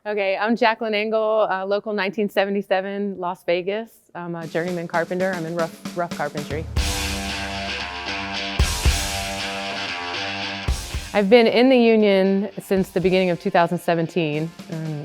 Okay, I'm Jacqueline Engel, local 1977, Las Vegas. I'm a journeyman carpenter. I'm in rough carpentry. I've been in the union since the beginning of 2017.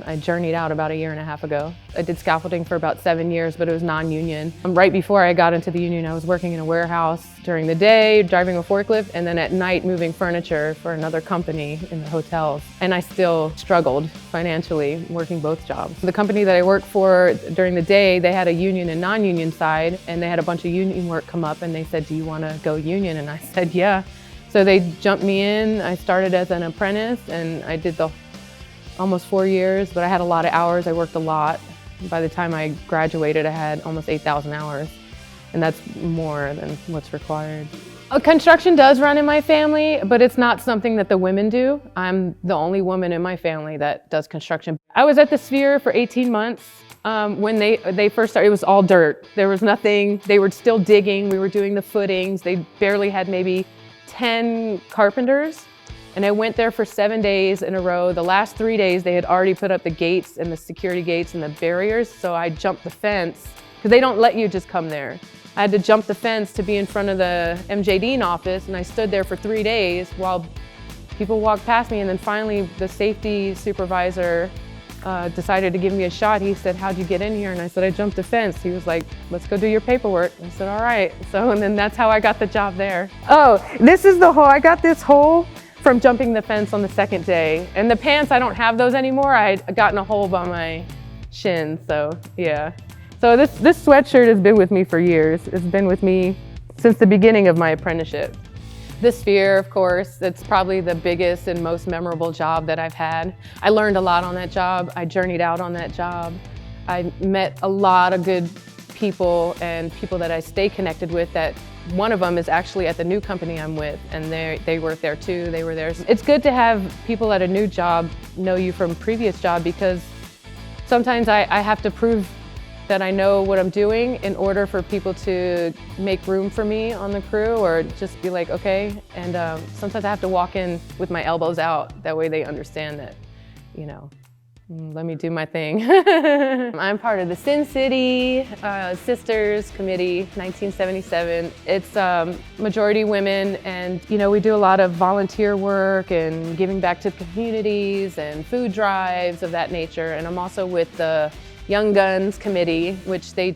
I journeyed out about 1.5 years ago. I did scaffolding for about 7 years, but it was non-union. Right before I got into the union, I was working in a warehouse during the day, driving a forklift, and then at night moving furniture for another company in the hotels. And I still struggled financially working both jobs. The company that I worked for during the day, they had a union and non-union side, and they had a bunch of union work come up, and they said, "Do you want to go union?" And I said, "Yeah." So they jumped me in. I started as an apprentice and I did almost 4 years, but I had a lot of hours. I worked a lot. By the time I graduated, I had almost 8,000 hours, and that's more than what's required. Construction does run in my family, but it's not something that the women do. I'm the only woman in my family that does construction. I was at the Sphere for 18 months. When they first started, it was all dirt. There was nothing. They were still digging. We were doing the footings. They barely had maybe 10 carpenters, and I went there for 7 days in a row. The last 3 days, they had already put up the gates and the security gates and the barriers, so I jumped the fence, because they don't let you just come there. I had to jump the fence to be in front of the MJD office, and I stood there for 3 days while people walked past me, and then finally the safety supervisor decided to give me a shot. He said, "How'd you get in here?" And I said, "I jumped the fence." He was like, "Let's go do your paperwork." I said, "All right." So, and then that's how I got the job there. Oh, this is the hole. I got this hole from jumping the fence on the second day. And the pants, I don't have those anymore. I had gotten a hole by my shin, so yeah. So this sweatshirt has been with me for years. It's been with me since the beginning of my apprenticeship. The Sphere, of course, it's probably the biggest and most memorable job that I've had. I learned a lot on that job. I journeyed out on that job. I met a lot of good people and people that I stay connected with. That one of them is actually at the new company I'm with, and they work there too. They were there. It's good to have people at a new job know you from a previous job, because sometimes I have to prove that I know what I'm doing in order for people to make room for me on the crew, or just be like, okay. And sometimes I have to walk in with my elbows out. That way they understand that, you know, let me do my thing. I'm part of the Sin City Sisters Committee, 1977. It's majority women, and you know, we do a lot of volunteer work and giving back to communities and food drives of that nature. And I'm also with the Young Guns Committee, which they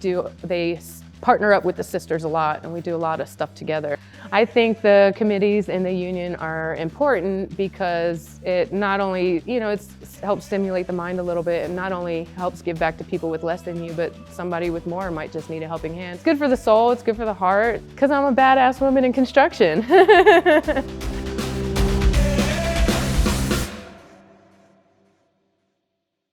partner up with the sisters a lot, and we do a lot of stuff together. I think the committees in the union are important because it not only, you know, it helps stimulate the mind a little bit, and not only helps give back to people with less than you, but somebody with more might just need a helping hand. It's good for the soul, it's good for the heart, because I'm a badass woman in construction.